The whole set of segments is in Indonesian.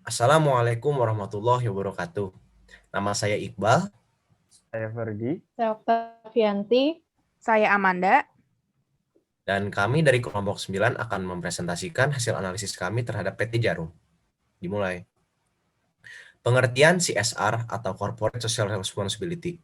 Assalamualaikum warahmatullahi wabarakatuh. Nama saya Iqbal Saya Ferdi. Saya Oktavianti. Saya Amanda. dan kami dari kelompok 9 akan mempresentasikan hasil analisis kami terhadap PT Jarum. Dimulai. Pengertian CSR atau Corporate Social Responsibility.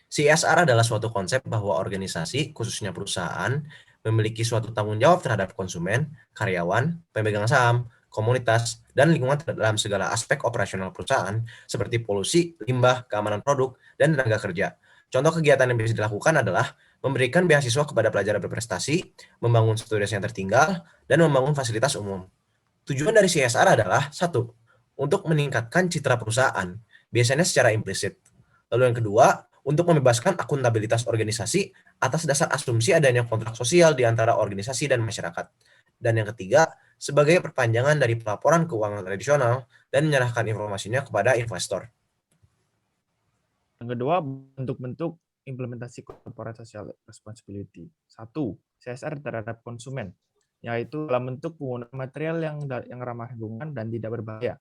CSR adalah suatu konsep bahwa organisasi, khususnya perusahaan, memiliki suatu tanggung jawab terhadap konsumen, karyawan, pemegang saham, komunitas, dan lingkungan dalam segala aspek operasional perusahaan seperti polusi, limbah, keamanan produk, dan tenaga kerja. Contoh kegiatan yang bisa dilakukan adalah memberikan beasiswa kepada pelajar berprestasi, membangun studi yang tertinggal, dan membangun fasilitas umum. Tujuan dari CSR adalah 1. Untuk meningkatkan citra perusahaan, biasanya secara implisit. Lalu yang kedua, untuk membebaskan akuntabilitas organisasi atas dasar asumsi adanya kontrak sosial di antara organisasi dan masyarakat. Dan yang ketiga, sebagai perpanjangan dari pelaporan keuangan tradisional dan menyerahkan informasinya kepada investor. Yang kedua, bentuk-bentuk implementasi corporate social responsibility. 1. CSR terhadap konsumen, yaitu dalam bentuk penggunaan material yang ramah lingkungan dan tidak berbahaya.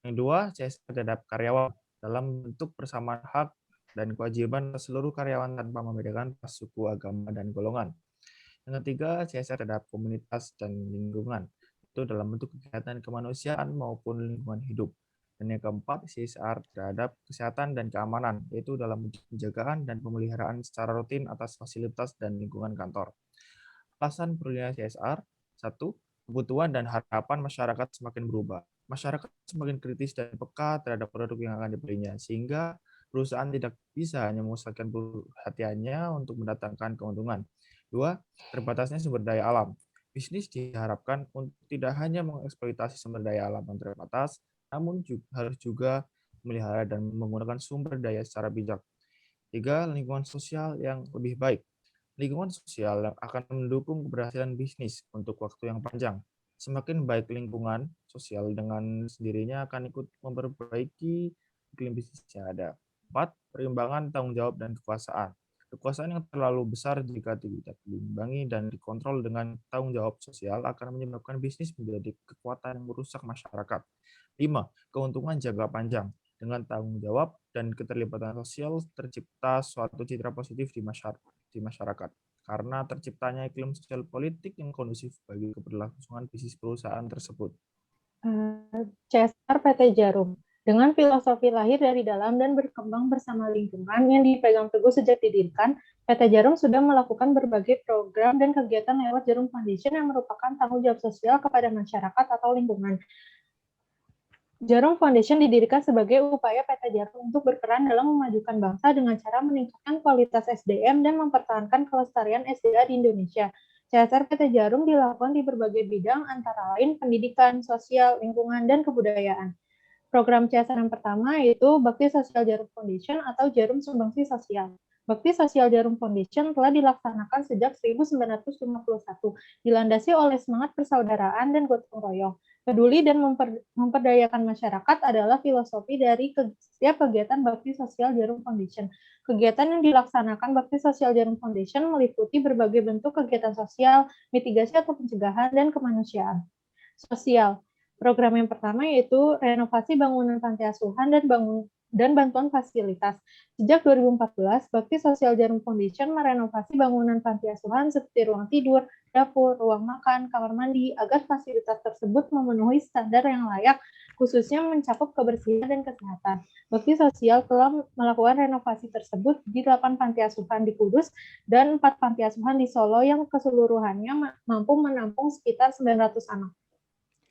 Yang kedua, CSR terhadap karyawan dalam bentuk persamaan hak dan kewajiban seluruh karyawan tanpa membedakan ras, suku, agama, dan golongan. Yang ketiga, CSR terhadap komunitas dan lingkungan, itu dalam bentuk kegiatan kemanusiaan maupun lingkungan hidup. Dan yang keempat, CSR terhadap kesehatan dan keamanan, yaitu dalam bentuk penjagaan dan pemeliharaan secara rutin atas fasilitas dan lingkungan kantor. Alasan perlunya CSR, 1. Kebutuhan dan harapan masyarakat semakin berubah. Masyarakat semakin kritis dan peka terhadap produk yang akan dibelinya, sehingga perusahaan tidak bisa hanya memusatkan perhatiannya untuk mendatangkan keuntungan. 2. Terbatasnya sumber daya alam. Bisnis diharapkan untuk tidak hanya mengeksploitasi sumber daya alam yang terbatas, namun harus juga memelihara dan menggunakan sumber daya secara bijak. 3. Lingkungan sosial yang lebih baik. Lingkungan sosial yang akan mendukung keberhasilan bisnis untuk waktu yang panjang. Semakin baik lingkungan sosial, dengan sendirinya akan ikut memperbaiki iklim bisnis yang ada. 4. Perimbangan tanggung jawab dan kekuasaan. Kekuasaan yang terlalu besar jika tidak diimbangi dan dikontrol dengan tanggung jawab sosial akan menyebabkan bisnis menjadi kekuatan yang merusak masyarakat. 5. Keuntungan jangka panjang. Dengan tanggung jawab dan keterlibatan sosial tercipta suatu citra positif di masyarakat. Karena terciptanya iklim sosial politik yang kondusif bagi keberlangsungan bisnis perusahaan tersebut. CSR PT Jarum. Dengan filosofi lahir dari dalam dan berkembang bersama lingkungan yang dipegang teguh sejak didirikan, PT Jarum sudah melakukan berbagai program dan kegiatan lewat Jarum Foundation yang merupakan tanggung jawab sosial kepada masyarakat atau lingkungan. Jarum Foundation didirikan sebagai upaya PT Jarum untuk berperan dalam memajukan bangsa dengan cara meningkatkan kualitas SDM dan mempertahankan kelestarian SDA di Indonesia. CSR PT Jarum dilakukan di berbagai bidang, antara lain pendidikan, sosial, lingkungan, dan kebudayaan. Program CSR yang pertama yaitu Bakti Sosial Jarum Foundation atau Jarum Sumbangsi Sosial. Bakti Sosial Jarum Foundation telah dilaksanakan sejak 1951, dilandasi oleh semangat persaudaraan dan gotong royong. Peduli dan memperdayakan masyarakat adalah filosofi dari setiap kegiatan Bakti Sosial Jarum Foundation. Kegiatan yang dilaksanakan Bakti Sosial Jarum Foundation meliputi berbagai bentuk kegiatan sosial, mitigasi atau pencegahan, dan kemanusiaan. Sosial. Program yang pertama yaitu renovasi bangunan panti asuhan dan bantuan fasilitas. Sejak 2014, Bakti Sosial Jarum Foundation merenovasi bangunan panti asuhan seperti ruang tidur, dapur, ruang makan, kamar mandi, agar fasilitas tersebut memenuhi standar yang layak, khususnya mencakup kebersihan dan kesehatan. Bakti Sosial telah melakukan renovasi tersebut di 8 panti asuhan di Kudus dan 4 panti asuhan di Solo yang keseluruhannya mampu menampung sekitar 900 anak.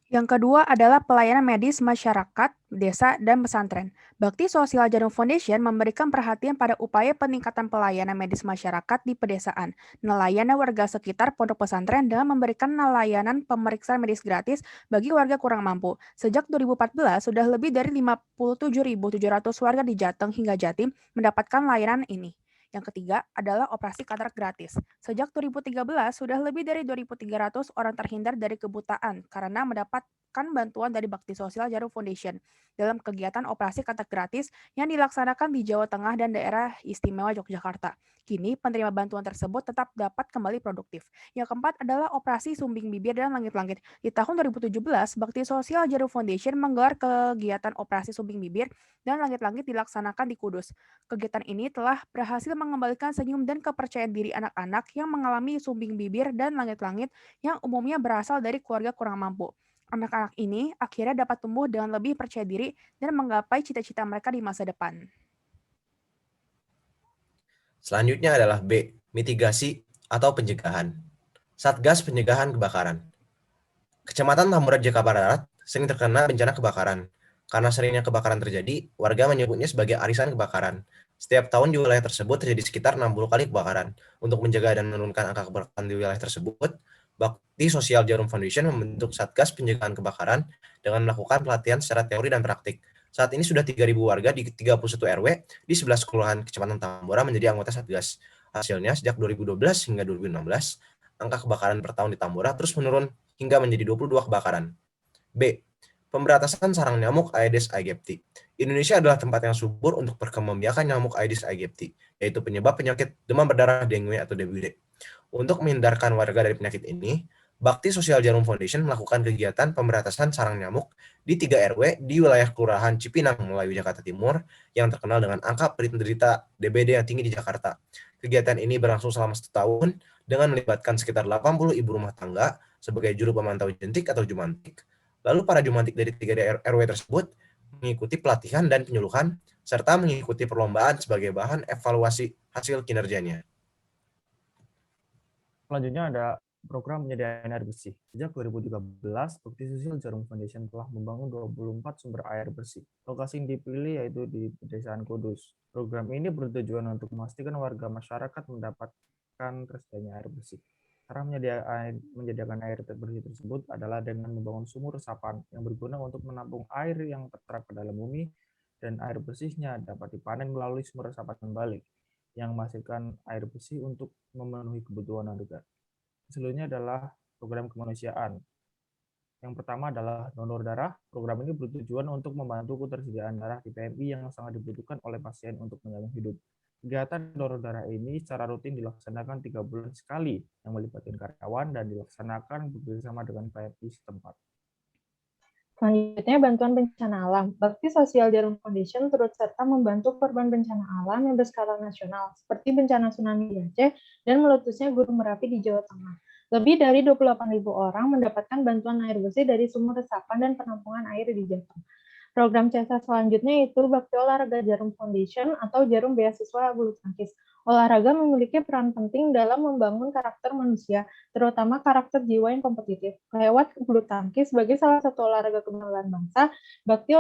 Yang kedua adalah pelayanan medis masyarakat, desa, dan pesantren. Bakti Sosial Jarum Foundation memberikan perhatian pada upaya peningkatan pelayanan medis masyarakat di pedesaan, melayani warga sekitar pondok pesantren dengan memberikan layanan pemeriksaan medis gratis bagi warga kurang mampu. Sejak 2014, sudah lebih dari 57.700 warga di Jateng hingga Jatim mendapatkan layanan ini. Yang ketiga adalah operasi katarak gratis. Sejak 2013, sudah lebih dari 2.300 orang terhindar dari kebutaan karena mendapatkan bantuan dari Bakti Sosial Jarum Foundation dalam kegiatan operasi katarak gratis yang dilaksanakan di Jawa Tengah dan daerah istimewa Yogyakarta. Kini, penerima bantuan tersebut tetap dapat kembali produktif. Yang keempat adalah operasi sumbing bibir dan langit-langit. Di tahun 2017, Bakti Sosial Jarum Foundation menggelar kegiatan operasi sumbing bibir dan langit-langit dilaksanakan di Kudus. Kegiatan ini telah berhasil mengembalikan senyum dan kepercayaan diri anak-anak yang mengalami sumbing bibir dan langit-langit yang umumnya berasal dari keluarga kurang mampu. Anak-anak ini akhirnya dapat tumbuh dengan lebih percaya diri dan menggapai cita-cita mereka di masa depan. Selanjutnya adalah B. Mitigasi atau pencegahan. Satgas Pencegahan Kebakaran. Kecamatan Tambora, Jakarta Barat sering terkena bencana kebakaran. Karena seringnya kebakaran terjadi, warga menyebutnya sebagai arisan kebakaran. Setiap tahun di wilayah tersebut terjadi sekitar 60 kali kebakaran. Untuk menjaga dan menurunkan angka kebakaran di wilayah tersebut, Bakti Sosial Jarum Foundation membentuk Satgas Pencegahan Kebakaran dengan melakukan pelatihan secara teori dan praktik. Saat ini sudah 3.000 warga di 31 RW di 11 kelurahan Kecamatan Tambora menjadi anggota Satgas. Hasilnya, sejak 2012 hingga 2016, angka kebakaran per tahun di Tambora terus menurun hingga menjadi 22 kebakaran. B. Pemberantasan sarang nyamuk Aedes aegypti. Indonesia adalah tempat yang subur untuk perkembangbiakan nyamuk Aedes aegypti, yaitu penyebab penyakit demam berdarah dengue atau DBD. Untuk menghindarkan warga dari penyakit ini, Bakti Sosial Jarum Foundation melakukan kegiatan pemberantasan sarang nyamuk di 3 RW di wilayah Kelurahan Cipinang, Melayu, Jakarta Timur, yang terkenal dengan angka penderita DBD yang tinggi di Jakarta. Kegiatan ini berlangsung selama 1 tahun dengan melibatkan sekitar 80 ibu rumah tangga sebagai juru pemantau jentik atau jumantik. Lalu para jumantik dari 3 RW tersebut mengikuti pelatihan dan penyuluhan, serta mengikuti perlombaan sebagai bahan evaluasi hasil kinerjanya. Selanjutnya ada program penyediaan air bersih. Sejak 2013, Bakti Sosial Jarum Foundation telah membangun 24 sumber air bersih. Lokasi yang dipilih yaitu di Pedesaan Kudus. Program ini bertujuan untuk memastikan warga masyarakat mendapatkan tersedianya air bersih. Cara menyediakan air bersih tersebut adalah dengan membangun sumur resapan yang berguna untuk menampung air yang tertrap ke dalam bumi, dan air bersihnya dapat dipanen melalui sumur resapan kembali yang menghasilkan air bersih untuk memenuhi kebutuhan warga. Selanjutnya adalah program kemanusiaan. Yang pertama adalah donor darah. Program ini bertujuan untuk membantu ketersediaan darah di PMI yang sangat dibutuhkan oleh pasien untuk menyambung hidup. Kegiatan donor darah ini secara rutin dilaksanakan 3 bulan sekali yang melibatkan karyawan dan dilaksanakan bersama dengan PMI setempat. Selanjutnya, bantuan bencana alam. Bakti Sosial Jarum Foundation turut serta membantu korban bencana alam yang berskala nasional, seperti bencana tsunami di Aceh dan meletusnya Gunung Merapi di Jawa Tengah. Lebih dari 28.000 orang mendapatkan bantuan air bersih dari sumur resapan dan penampungan air di Jateng. Program CSR selanjutnya yaitu Bakti Olahraga Jarum Foundation atau Jarum Beasiswa Bulu Tangkis. Olahraga memiliki peran penting dalam membangun karakter manusia, terutama karakter jiwa yang kompetitif. Lewat bulu tangkis sebagai salah satu olahraga kebanggaan bangsa, Bakti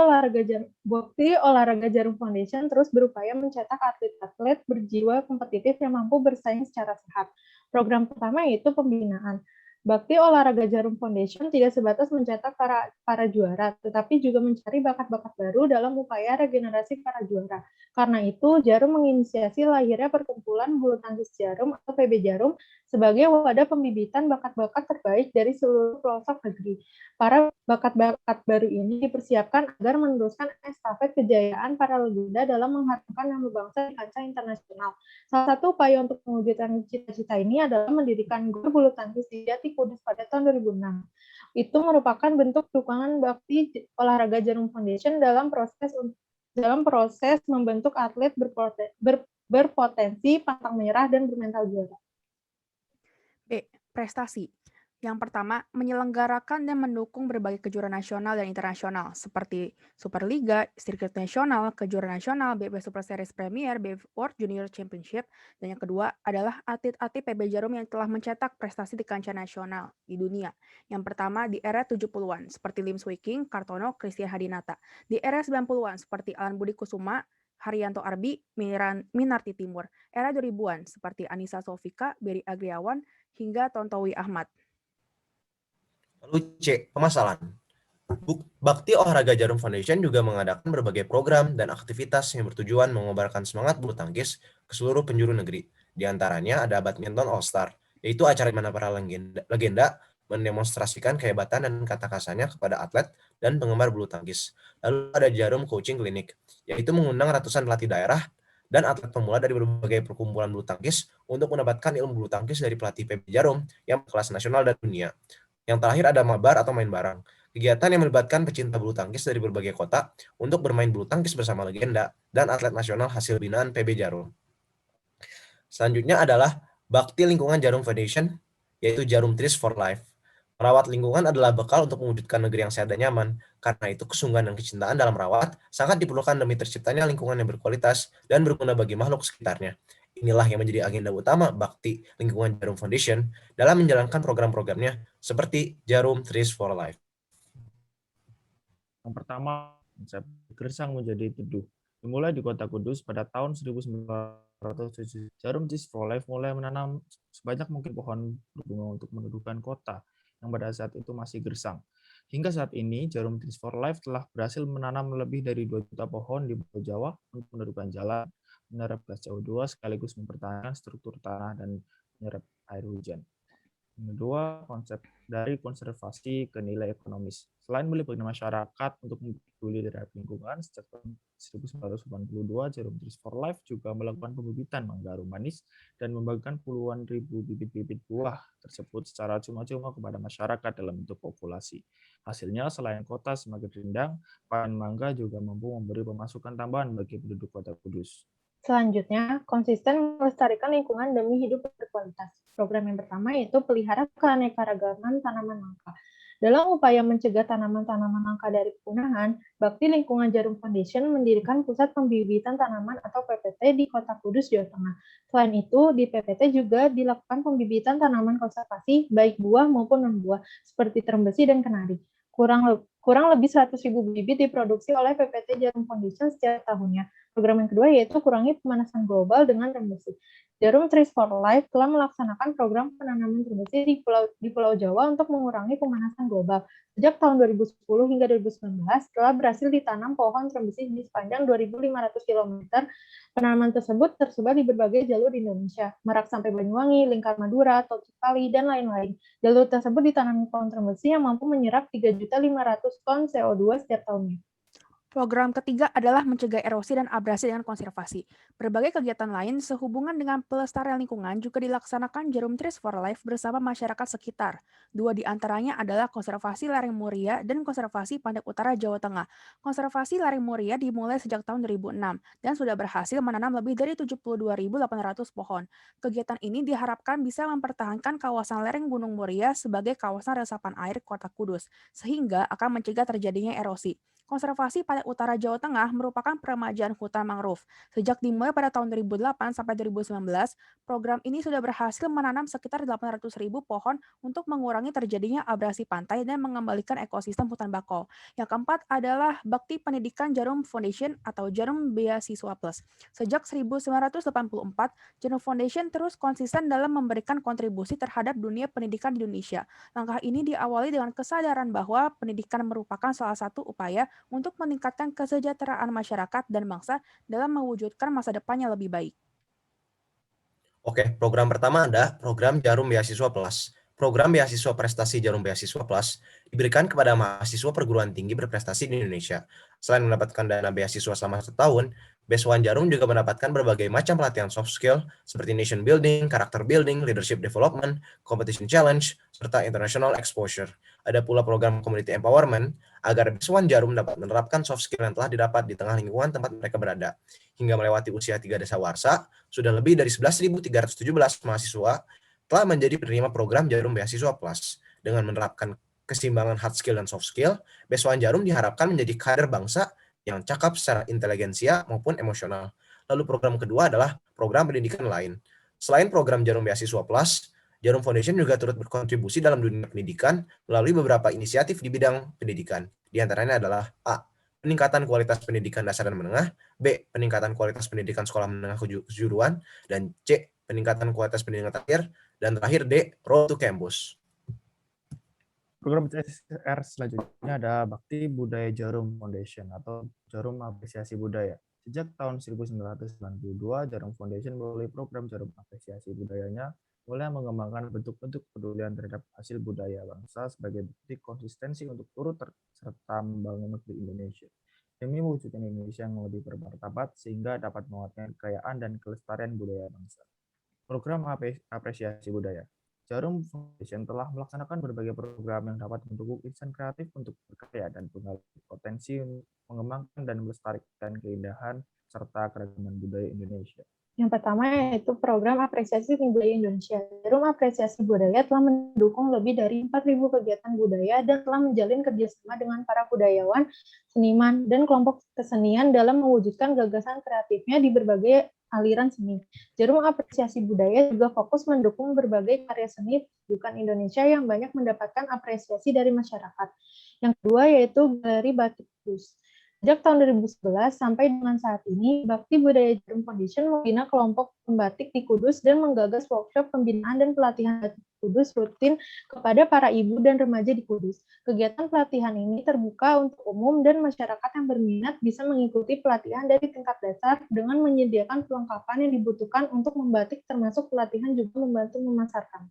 Olahraga Jarum Foundation terus berupaya mencetak atlet-atlet berjiwa kompetitif yang mampu bersaing secara sehat. Program pertama yaitu pembinaan. Bakti Olahraga Jarum Foundation tidak sebatas mencetak para juara, tetapi juga mencari bakat-bakat baru dalam upaya regenerasi para juara. Karena itu, Jarum menginisiasi lahirnya Perkumpulan Bulu Tangkis Jarum atau PB Jarum sebagai wadah pembibitan bakat-bakat terbaik dari seluruh pelosok negeri. Para bakat-bakat baru ini dipersiapkan agar meneruskan estafet kejayaan para legenda dalam mengharumkan nama bangsa di kancah internasional. Salah satu upaya untuk mewujudkan cita-cita ini adalah mendirikan Gor Bulu Tangkis di Jati Kudus pada tahun 2006. Itu merupakan bentuk dukungan Bakti Olahraga Jarum Foundation dalam proses membentuk atlet berpotensi, pantang menyerah, dan bermental juara. B. Prestasi. Yang pertama, menyelenggarakan dan mendukung berbagai kejuaraan nasional dan internasional, seperti Superliga, Sirkuit Nasional, Kejuaraan Nasional, BP Super Series Premier, BP World Junior Championship, dan yang kedua adalah atlet-atlet PB Jarum yang telah mencetak prestasi di kancah nasional di dunia. Yang pertama di era 70-an, seperti Lim Swee King, Kartono, Christian Hadinata. Di era 90-an, seperti Alan Budi Kusuma, Haryanto Arbi, Minarti Timur. Era 2000-an, seperti Anissa Sofika, Berry Agriawan, hingga Tontowi Ahmad. Lalu C. Pemasalan. Bakti Olahraga Jarum Foundation juga mengadakan berbagai program dan aktivitas yang bertujuan mengobarkan semangat bulu tangkis ke seluruh penjuru negeri. Di antaranya ada Badminton All Star, yaitu acara di mana para legenda mendemonstrasikan kehebatan dan kata kasarnya kepada atlet dan penggemar bulu tangkis. Lalu ada Jarum Coaching Clinic, yaitu mengundang ratusan pelatih daerah dan atlet pemula dari berbagai perkumpulan bulu tangkis untuk mendapatkan ilmu bulu tangkis dari pelatih PB Jarum yang kelas nasional dan dunia. Yang terakhir ada mabar atau main bareng, kegiatan yang melibatkan pecinta bulu tangkis dari berbagai kota untuk bermain bulu tangkis bersama legenda dan atlet nasional hasil binaan PB Jarum. Selanjutnya adalah Bakti Lingkungan Jarum Foundation, yaitu Jarum Trees for Life. Merawat lingkungan adalah bekal untuk mewujudkan negeri yang sehat dan nyaman. Karena itu, kesungguhan dan kecintaan dalam merawat sangat diperlukan demi terciptanya lingkungan yang berkualitas dan berguna bagi makhluk sekitarnya. Inilah yang menjadi agenda utama Bakti Lingkungan Jarum Foundation dalam menjalankan program-programnya seperti Jarum Trees for Life. Yang pertama, konsep gersang menjadi teduh. Dimulai di Kota Kudus pada tahun 1907, Jarum Trees for Life mulai menanam sebanyak mungkin pohon berbunga untuk meneduhkan kota yang pada saat itu masih gersang. Hingga saat ini, Jarum Trees for Life telah berhasil menanam lebih dari 2 juta pohon di Pulau Jawa untuk meneduhkan jalan, menyerap gas CO2 sekaligus mempertahankan struktur tanah dan menyerap air hujan. Yang kedua, konsep dari konservasi ke nilai ekonomis. Selain melibatkan masyarakat untuk peduli terhadap lingkungan, sejak tahun 1982, Jarum Trees for Life juga melakukan pembibitan mangga manis dan membagikan puluhan ribu bibit-bibit buah tersebut secara cuma-cuma kepada masyarakat dalam bentuk populasi. Hasilnya, selain kota semakin rindang, panen mangga juga mampu memberi pemasukan tambahan bagi penduduk Kota Kudus. Selanjutnya, konsisten melestarikan lingkungan demi hidup berkualitas. Program yang pertama yaitu pelihara keanekaragaman tanaman langka. Dalam upaya mencegah tanaman-tanaman langka dari kepunahan, Bakti Lingkungan Jarum Foundation mendirikan Pusat Pembibitan Tanaman atau PPT di Kota Kudus, Jawa Tengah. Selain itu, di PPT juga dilakukan pembibitan tanaman konservasi, baik buah maupun non-buah, seperti terem besi dan kenari. Kurang lebih 100.000 bibit diproduksi oleh PPT Jarum Foundation setiap tahunnya. Program yang kedua yaitu kurangi pemanasan global dengan terem besi. Jarum Trees for Life telah melaksanakan program penanaman terem besi di Pulau Jawa untuk mengurangi pemanasan global. Sejak tahun 2010 hingga 2019 telah berhasil ditanam pohon terem besi di sepanjang 2.500 km. Penanaman tersebut tersebar di berbagai jalur di Indonesia, Merak sampai Banyuwangi, Lingkar Madura, Tol Cipali, dan lain-lain. Jalur tersebut ditanami pohon terem besi yang mampu menyerap 3.500 ton CO2 setiap tahunnya. Program ketiga adalah mencegah erosi dan abrasi dengan konservasi. Berbagai kegiatan lain sehubungan dengan pelestarian lingkungan juga dilaksanakan Jarum Trees for Life bersama masyarakat sekitar. 2 di antaranya adalah konservasi lereng Muria dan konservasi Pandak Utara, Jawa Tengah. Konservasi lereng Muria dimulai sejak tahun 2006 dan sudah berhasil menanam lebih dari 72.800 pohon. Kegiatan ini diharapkan bisa mempertahankan kawasan lereng Gunung Muria sebagai kawasan resapan air Kota Kudus, sehingga akan mencegah terjadinya erosi. Konservasi Pandak Utara Jawa Tengah merupakan peremajaan hutan mangrove. Sejak dimulai pada tahun 2008 sampai 2019, program ini sudah berhasil menanam sekitar 800.000 pohon untuk mengurangi terjadinya abrasi pantai dan mengembalikan ekosistem hutan bakau. Yang keempat adalah Bakti Pendidikan Jarum Foundation atau Jarum Beasiswa Plus. Sejak 1984, Jarum Foundation terus konsisten dalam memberikan kontribusi terhadap dunia pendidikan di Indonesia. Langkah ini diawali dengan kesadaran bahwa pendidikan merupakan salah satu upaya untuk meningkatkan kesejahteraan masyarakat dan bangsa dalam mewujudkan masa depan yang lebih baik. Oke, program pertama ada program Jarum Beasiswa Plus. Program Beasiswa Prestasi Jarum Beasiswa Plus diberikan kepada mahasiswa perguruan tinggi berprestasi di Indonesia. Selain mendapatkan dana beasiswa selama 1 tahun, BESWAN Jarum juga mendapatkan berbagai macam pelatihan soft skill seperti nation building, character building, leadership development, competition challenge, serta international exposure. Ada pula program community empowerment agar BESWAN Jarum dapat menerapkan soft skill yang telah didapat di tengah lingkungan tempat mereka berada. Hingga melewati usia 3 dasawarsa, sudah lebih dari 11.317 mahasiswa telah menjadi penerima program Jarum Beasiswa Plus. Dengan menerapkan keseimbangan hard skill dan soft skill, BESWAN Jarum diharapkan menjadi kader bangsa yang cakap secara inteligensia maupun emosional. Lalu program kedua adalah program pendidikan lain. Selain program Jarum Beasiswa Plus, Jarum Foundation juga turut berkontribusi dalam dunia pendidikan melalui beberapa inisiatif di bidang pendidikan. Di antaranya adalah A. Peningkatan kualitas pendidikan dasar dan menengah, B. Peningkatan kualitas pendidikan sekolah menengah kejuruan, dan C. Peningkatan kualitas pendidikan akhir, dan terakhir D. Road to Campus. Program CSR selanjutnya ada Bakti Budaya Jarum Foundation atau Jarum Apresiasi Budaya. Sejak tahun 1992, Jarum Foundation melalui program Jarum Apresiasi Budayanya mulai mengembangkan bentuk-bentuk kepedulian terhadap hasil budaya bangsa sebagai bukti konsistensi untuk turut serta membangun negeri Indonesia demi mewujudkan Indonesia yang lebih bermartabat sehingga dapat menguatkan kekayaan dan kelestarian budaya bangsa. Program apresiasi budaya. Jarum Foundation telah melaksanakan berbagai program yang dapat mendukung insan kreatif untuk berkarya dan menggali potensi mengembangkan dan melestarikan keindahan serta keragaman budaya Indonesia. Yang pertama yaitu program apresiasi budaya Indonesia. Jarum Apresiasi Budaya telah mendukung lebih dari 4.000 kegiatan budaya dan telah menjalin kerjasama dengan para budayawan, seniman, dan kelompok kesenian dalam mewujudkan gagasan kreatifnya di berbagai aliran seni. Jarum Apresiasi Budaya juga fokus mendukung berbagai karya seni pertunjukan Indonesia yang banyak mendapatkan apresiasi dari masyarakat. Yang kedua yaitu Galeri Batik Kudus. Sejak tahun 2011 sampai dengan saat ini, Bakti Budaya Jarum Foundation membina kelompok pembatik di Kudus dan menggagas workshop pembinaan dan pelatihan batik Kudus rutin kepada para ibu dan remaja di Kudus. Kegiatan pelatihan ini terbuka untuk umum dan masyarakat yang berminat bisa mengikuti pelatihan dari tingkat dasar dengan menyediakan perlengkapan yang dibutuhkan untuk membatik, termasuk pelatihan juga membantu memasarkan.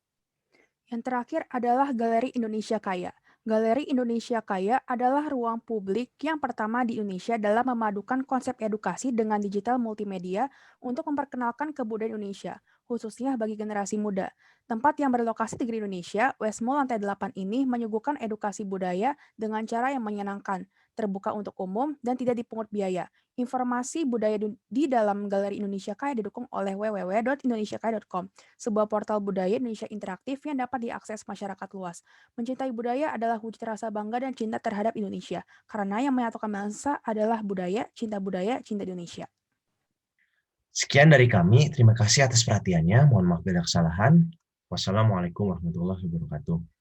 Yang terakhir adalah Galeri Indonesia Kaya. Galeri Indonesia Kaya adalah ruang publik yang pertama di Indonesia dalam memadukan konsep edukasi dengan digital multimedia untuk memperkenalkan kebudayaan Indonesia, khususnya bagi generasi muda. Tempat yang berlokasi di Gedung Indonesia, West Mall Lantai 8 ini menyuguhkan edukasi budaya dengan cara yang menyenangkan, terbuka untuk umum, dan tidak dipungut biaya. Informasi budaya di dalam Galeri Indonesia Kaya didukung oleh www.indonesiakaya.com, sebuah portal budaya Indonesia interaktif yang dapat diakses masyarakat luas. Mencintai budaya adalah wujud rasa bangga dan cinta terhadap Indonesia, karena yang menyatukan bangsa adalah budaya, cinta Indonesia. Sekian dari kami, terima kasih atas perhatiannya. Mohon maaf bila kesalahan. Wassalamualaikum warahmatullahi wabarakatuh.